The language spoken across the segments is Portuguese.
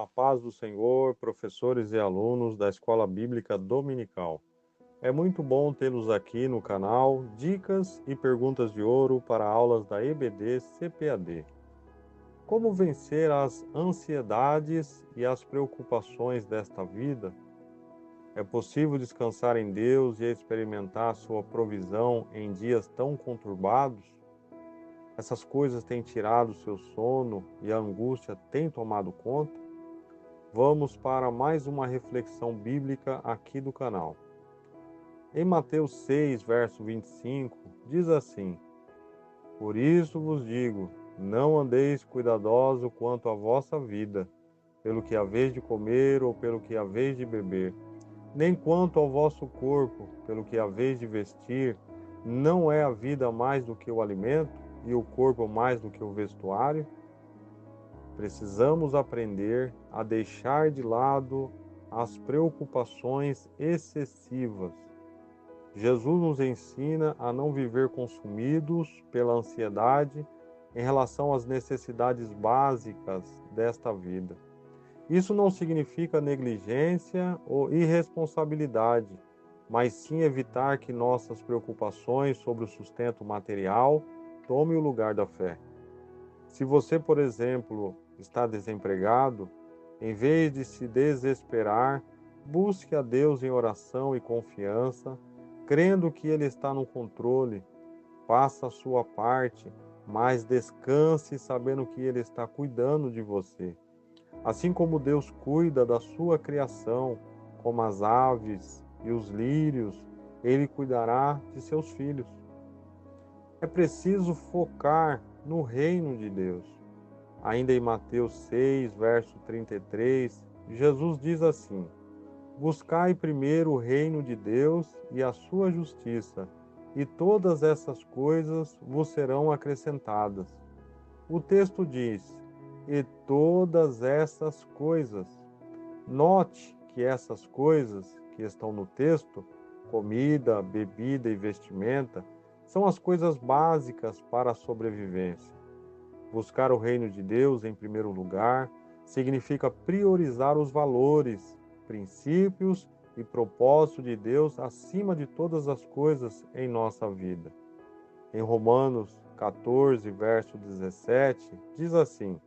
A paz do Senhor, professores e alunos da Escola Bíblica Dominical. É muito bom tê-los aqui no canal Dicas e Perguntas de Ouro para aulas da EBD CPAD. Como vencer as ansiedades e as preocupações desta vida? É possível descansar em Deus e experimentar sua provisão em dias tão conturbados? Essas coisas têm tirado seu sono e a angústia tem tomado conta? Vamos para mais uma reflexão bíblica aqui do canal. Em Mateus 6, verso 25, diz assim: Por isso vos digo, não andeis cuidadoso quanto à vossa vida, pelo que haveis de comer ou pelo que haveis de beber, nem quanto ao vosso corpo, pelo que haveis de vestir. Não é a vida mais do que o alimento, e o corpo mais do que o vestuário? Precisamos aprender a deixar de lado as preocupações excessivas. Jesus nos ensina a não viver consumidos pela ansiedade em relação às necessidades básicas desta vida. Isso não significa negligência ou irresponsabilidade, mas sim evitar que nossas preocupações sobre o sustento material tomem o lugar da fé. Se você, por exemplo, está desempregado, em vez de se desesperar, busque a Deus em oração e confiança, crendo que Ele está no controle. Faça a sua parte, mas descanse sabendo que Ele está cuidando de você. Assim como Deus cuida da sua criação, como as aves e os lírios, Ele cuidará de seus filhos. É preciso focar no reino de Deus. Ainda em Mateus 6, verso 33, Jesus diz assim: Buscai primeiro o reino de Deus e a sua justiça, e todas essas coisas vos serão acrescentadas. O texto diz: e todas essas coisas. Note que essas coisas que estão no texto, comida, bebida e vestimenta, são as coisas básicas para a sobrevivência. Buscar o reino de Deus em primeiro lugar significa priorizar os valores, princípios e propósito de Deus acima de todas as coisas em nossa vida. Em Romanos 14, verso 17, diz assim: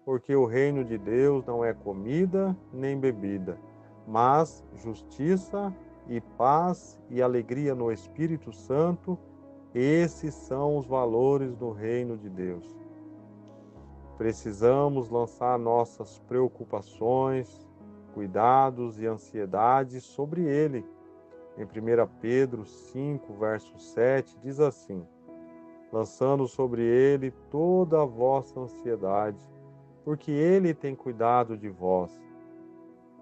Porque o reino de Deus não é comida nem bebida, mas justiça e paz e alegria no Espírito Santo. Esses são os valores do reino de Deus. Precisamos lançar nossas preocupações, cuidados e ansiedades sobre Ele. Em 1 Pedro 5, verso 7, diz assim: Lançando sobre Ele toda a vossa ansiedade, porque Ele tem cuidado de vós.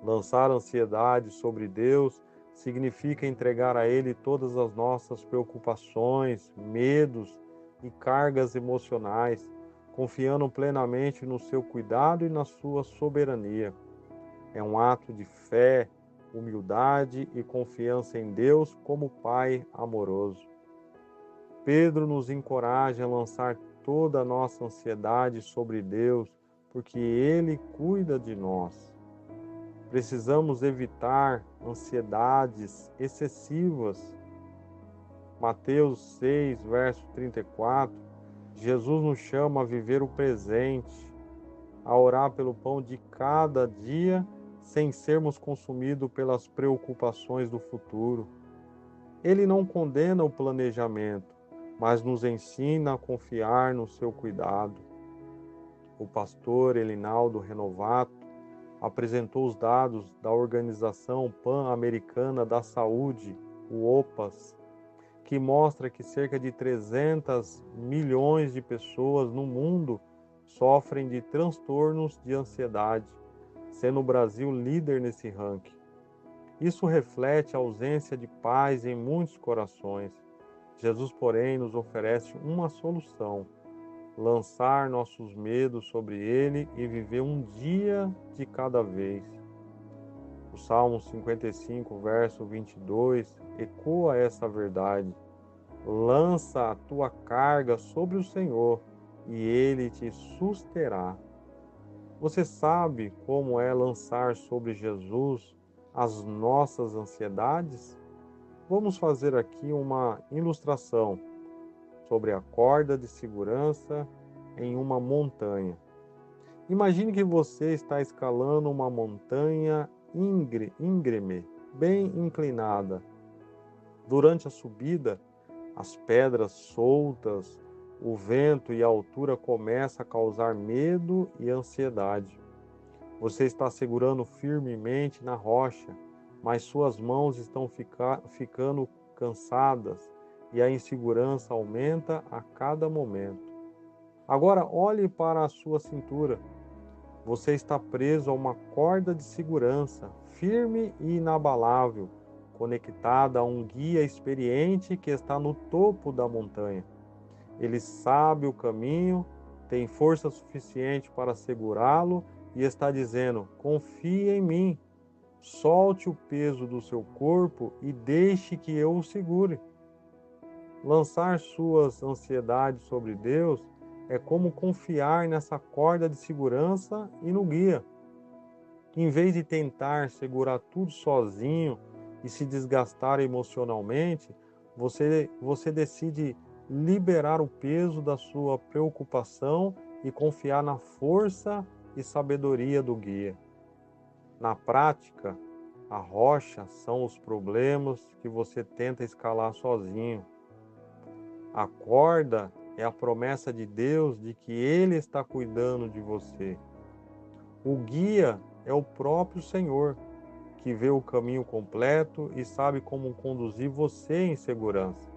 Lançar ansiedade sobre Deus significa entregar a Ele todas as nossas preocupações, medos e cargas emocionais, confiando plenamente no seu cuidado e na sua soberania. É um ato de fé, humildade e confiança em Deus como Pai amoroso. Pedro nos encoraja a lançar toda a nossa ansiedade sobre Deus, porque Ele cuida de nós. Precisamos evitar ansiedades excessivas. Mateus 6, verso 34, Jesus nos chama a viver o presente, a orar pelo pão de cada dia, sem sermos consumidos pelas preocupações do futuro. Ele não condena o planejamento, mas nos ensina a confiar no seu cuidado. O pastor Elinaldo Renovato apresentou os dados da Organização Pan-Americana da Saúde, o OPAS, que mostra que cerca de 300 milhões de pessoas no mundo sofrem de transtornos de ansiedade, sendo o Brasil líder nesse ranking. Isso reflete a ausência de paz em muitos corações. Jesus, porém, nos oferece uma solução: lançar nossos medos sobre Ele e viver um dia de cada vez. O Salmo 55, verso 22, ecoa essa verdade. Lança a tua carga sobre o Senhor, e Ele te susterá. Você sabe como é lançar sobre Jesus as nossas ansiedades? Vamos fazer aqui uma ilustração sobre a corda de segurança em uma montanha. Imagine que você está escalando uma montanha íngreme, bem inclinada. Durante a subida, as pedras soltas, o vento e a altura começam a causar medo e ansiedade. Você está segurando firmemente na rocha, mas suas mãos estão ficando cansadas e a insegurança aumenta a cada momento. Agora olhe para a sua cintura. Você está preso a uma corda de segurança, firme e inabalável, conectada a um guia experiente que está no topo da montanha. Ele sabe o caminho, tem força suficiente para segurá-lo e está dizendo: confie em mim, solte o peso do seu corpo e deixe que eu o segure. Lançar suas ansiedades sobre Deus é como confiar nessa corda de segurança e no guia. Em vez de tentar segurar tudo sozinho e se desgastar emocionalmente, você decide liberar o peso da sua preocupação e confiar na força e sabedoria do guia. Na prática, a rocha são os problemas que você tenta escalar sozinho. A corda é a promessa de Deus de que Ele está cuidando de você. O guia é o próprio Senhor, que vê o caminho completo e sabe como conduzir você em segurança.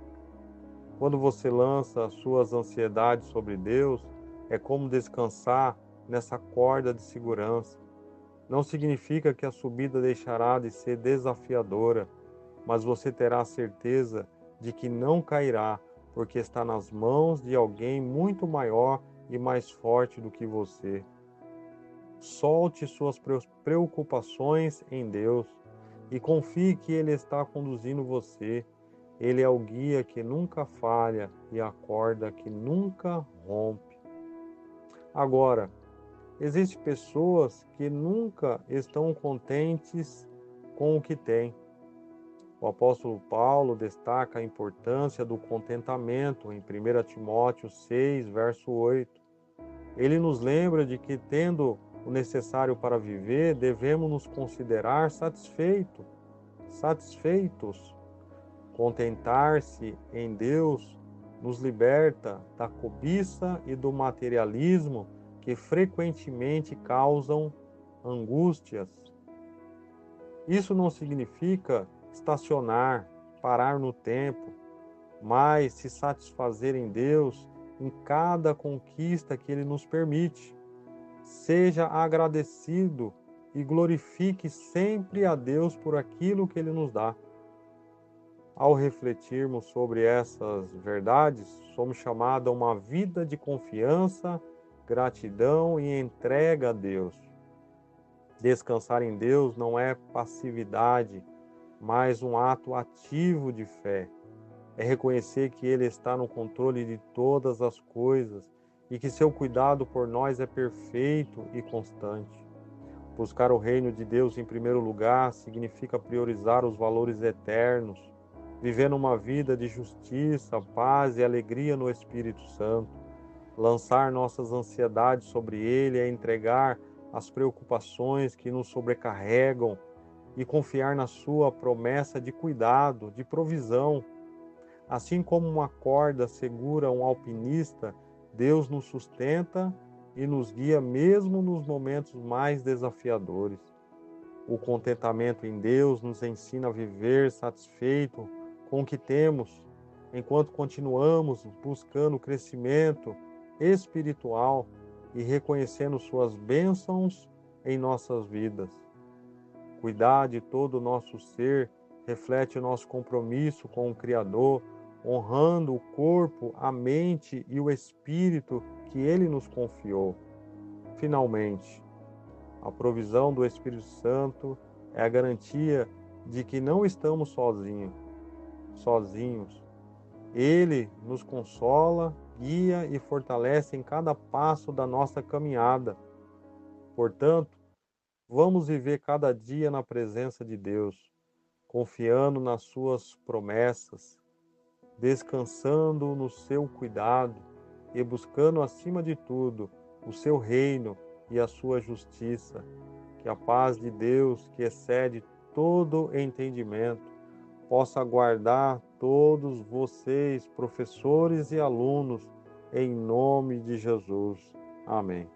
Quando você lança as suas ansiedades sobre Deus, é como descansar nessa corda de segurança. Não significa que a subida deixará de ser desafiadora, mas você terá a certeza de que não cairá, porque está nas mãos de alguém muito maior e mais forte do que você. Solte suas preocupações em Deus e confie que Ele está conduzindo você. Ele é o guia que nunca falha e a corda que nunca rompe. Agora, existem pessoas que nunca estão contentes com o que têm. O apóstolo Paulo destaca a importância do contentamento em 1 Timóteo 6, verso 8. Ele nos lembra de que, tendo o necessário para viver, devemos nos considerar satisfeitos. Contentar-se em Deus nos liberta da cobiça e do materialismo que frequentemente causam angústias. Isso não significa estacionar, parar no tempo, mas se satisfazer em Deus em cada conquista que Ele nos permite. Seja agradecido e glorifique sempre a Deus por aquilo que Ele nos dá. Ao refletirmos sobre essas verdades, somos chamados a uma vida de confiança, gratidão e entrega a Deus. Descansar em Deus não é passividade, mas um ato ativo de fé. É reconhecer que Ele está no controle de todas as coisas e que seu cuidado por nós é perfeito e constante. Buscar o reino de Deus em primeiro lugar significa priorizar os valores eternos, vivendo uma vida de justiça, paz e alegria no Espírito Santo. Lançar nossas ansiedades sobre Ele é entregar as preocupações que nos sobrecarregam e confiar na sua promessa de cuidado, de provisão. Assim como uma corda segura um alpinista, Deus nos sustenta e nos guia mesmo nos momentos mais desafiadores. O contentamento em Deus nos ensina a viver satisfeito com o que temos, enquanto continuamos buscando crescimento espiritual e reconhecendo suas bênçãos em nossas vidas. Cuidar de todo o nosso ser reflete o nosso compromisso com o Criador, honrando o corpo, a mente e o espírito que Ele nos confiou. Finalmente, a provisão do Espírito Santo é a garantia de que não estamos sozinhos. Ele nos consola, guia e fortalece em cada passo da nossa caminhada. Portanto, vamos viver cada dia na presença de Deus, confiando nas suas promessas, descansando no seu cuidado e buscando, acima de tudo, o seu reino e a sua justiça. Que a paz de Deus, que excede todo entendimento, possa guardar todos vocês, professores e alunos, em nome de Jesus. Amém.